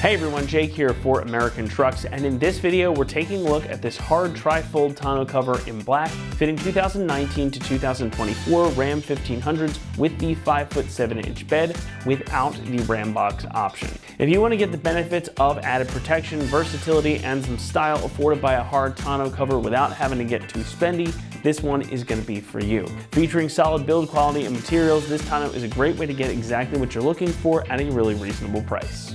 Hey everyone, Jake here for American Trucks, and in this video we're taking a look at this hard tri-fold tonneau cover in black, fitting 2019 to 2024 Ram 1500s with the 5'7" bed without the Ram box option. If you want to get the benefits of added protection, versatility, and some style afforded by a hard tonneau cover without having to get too spendy, this one is going to be for you. Featuring solid build quality and materials, this tonneau is a great way to get exactly what you're looking for at a really reasonable price.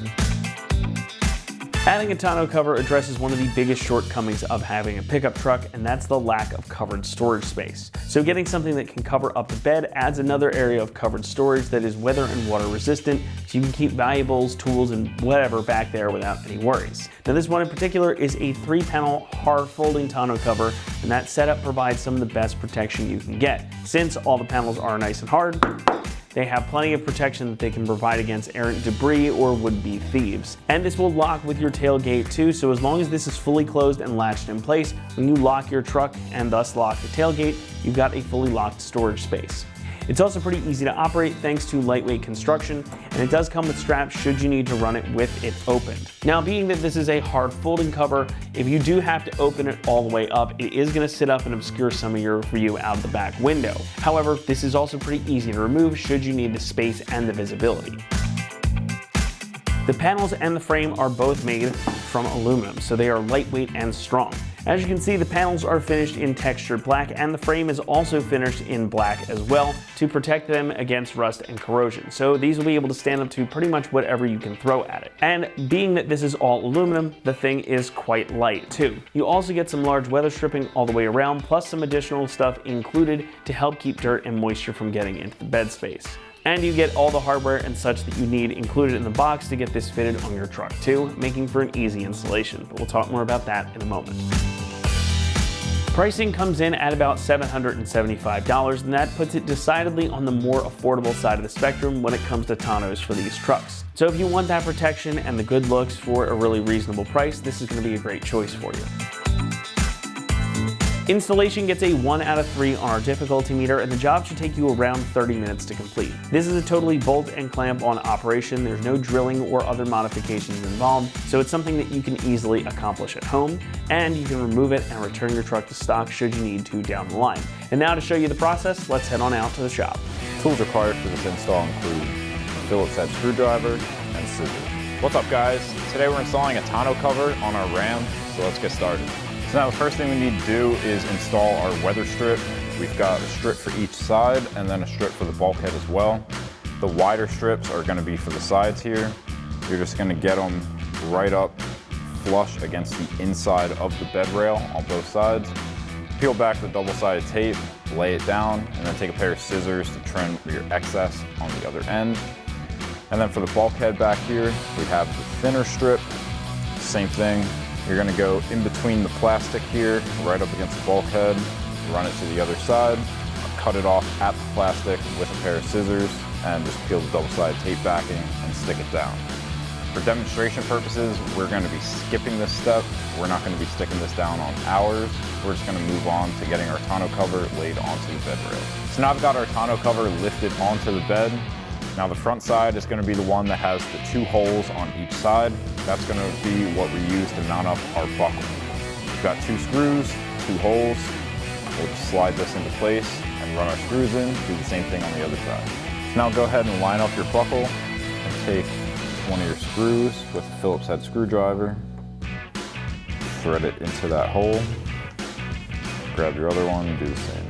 Adding a tonneau cover addresses one of the biggest shortcomings of having a pickup truck, and that's the lack of covered storage space. So getting something that can cover up the bed adds another area of covered storage that is weather and water resistant, so you can keep valuables, tools, and whatever back there without any worries. Now this one in particular is a 3-panel hard folding tonneau cover, and that setup provides some of the best protection you can get. Since all the panels are nice and hard, they have plenty of protection that they can provide against errant debris or would-be thieves. And this will lock with your tailgate too, so as long as this is fully closed and latched in place, when you lock your truck and thus lock the tailgate, you've got a fully locked storage space. It's also pretty easy to operate thanks to lightweight construction, and it does come with straps should you need to run it with it opened. Now, being that this is a hard folding cover, if you do have to open it all the way up, it is going to sit up and obscure some of your view out of the back window. However, this is also pretty easy to remove should you need the space and the visibility. The panels and the frame are both made from aluminum, so they are lightweight and strong. As you can see, the panels are finished in textured black, and the frame is also finished in black as well to protect them against rust and corrosion. So these will be able to stand up to pretty much whatever you can throw at it. And being that this is all aluminum, the thing is quite light too. You also get some large weather stripping all the way around, plus some additional stuff included to help keep dirt and moisture from getting into the bed space. And you get all the hardware and such that you need included in the box to get this fitted on your truck too, making for an easy installation, but we'll talk more about that in a moment. Pricing comes in at about $775, and that puts it decidedly on the more affordable side of the spectrum when it comes to tonneaus for these trucks. So if you want that protection and the good looks for a really reasonable price, this is going to be a great choice for you. Installation gets a 1 out of 3 on our difficulty meter, and the job should take you around 30 minutes to complete. This is a totally bolt and clamp on operation. There's no drilling or other modifications involved, so it's something that you can easily accomplish at home, and you can remove it and return your truck to stock should you need to down the line. And now to show you the process, let's head on out to the shop. Tools required for this install include a Phillips head screwdriver and scissors. What's up guys? Today we're installing a tonneau cover on our Ram, so let's get started. So now the first thing we need to do is install our weather strip. We've got a strip for each side and then a strip for the bulkhead as well. The wider strips are going to be for the sides here. You're just going to get them right up flush against the inside of the bed rail on both sides. Peel back the double-sided tape, lay it down, and then take a pair of scissors to trim your excess on the other end. And then for the bulkhead back here, we have the thinner strip. Same thing. You're going to go in between the plastic here, right up against the bulkhead, run it to the other side, cut it off at the plastic with a pair of scissors, and just peel the double-sided tape backing and stick it down. For demonstration purposes, we're going to be skipping this step. We're not going to be sticking this down on ours. We're just going to move on to getting our tonneau cover laid onto the bed rail. So now I've got our tonneau cover lifted onto the bed. Now the front side is going to be the one that has the 2 holes on each side. That's going to be what we use to mount up our buckle. We've got 2 screws, 2 holes. We'll just slide this into place and run our screws in, do the same thing on the other side. So now go ahead and line up your buckle and take one of your screws with a Phillips head screwdriver, thread it into that hole, grab your other one and do the same.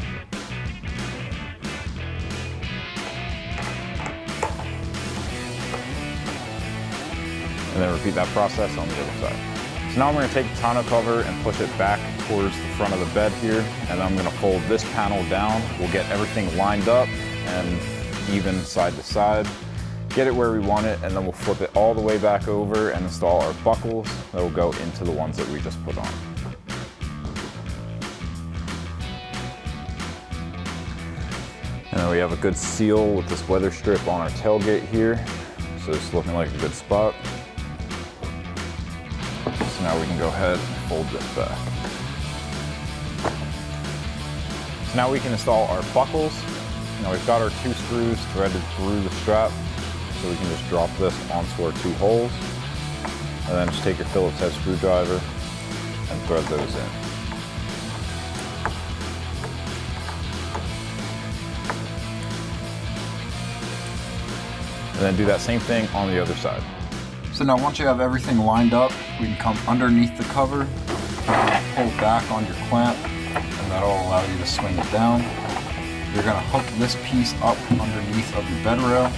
And then repeat that process on the other side. So now I'm going to take the tonneau cover and push it back towards the front of the bed here, and then I'm going to fold this panel down. We'll get everything lined up and even side to side, get it where we want it, and then we'll flip it all the way back over and install our buckles that will go into the ones that we just put on. And then we have a good seal with this weather strip on our tailgate here, so it's looking like a good spot. So now we can go ahead and fold this back. So now we can install our buckles. Now we've got our 2 screws threaded through the strap, so we can just drop this onto our 2 holes. And then just take your Phillips head screwdriver and thread those in. And then do that same thing on the other side. So now once you have everything lined up, we can come underneath the cover, pull back on your clamp, and that'll allow you to swing it down. You're gonna hook this piece up underneath of your bed rail.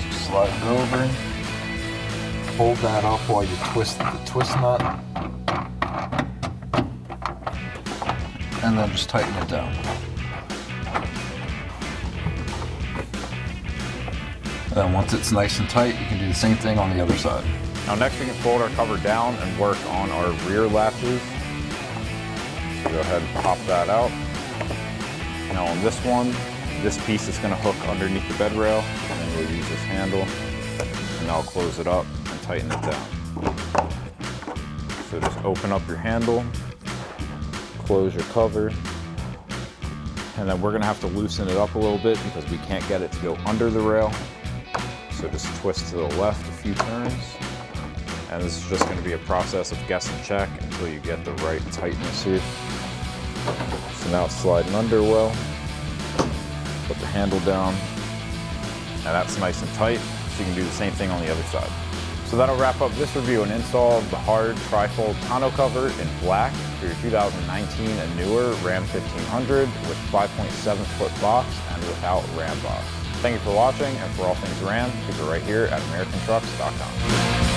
So slide it over, hold that up while you twist the twist nut, and then just tighten it down. And then once it's nice and tight, you can do the same thing on the other side. Now next we can fold our cover down and work on our rear latches. So go ahead and pop that out. Now on this one, this piece is going to hook underneath the bed rail, and then we'll use this handle, and I'll close it up and tighten it down. So just open up your handle, close your cover, and then we're going to have to loosen it up a little bit because we can't get it to go under the rail. So just twist to the left a few turns, and this is just going to be a process of guess and check until you get the right tightness here. So now it's sliding under well. Put the handle down, and that's nice and tight, so you can do the same thing on the other side. So that'll wrap up this review and install of the hard tri-fold tonneau cover in black for your 2019 and newer Ram 1500 with 5.7 foot box and without Ram box. Thank you for watching, and for all things Ram, keep it right here at AmericanTrucks.com.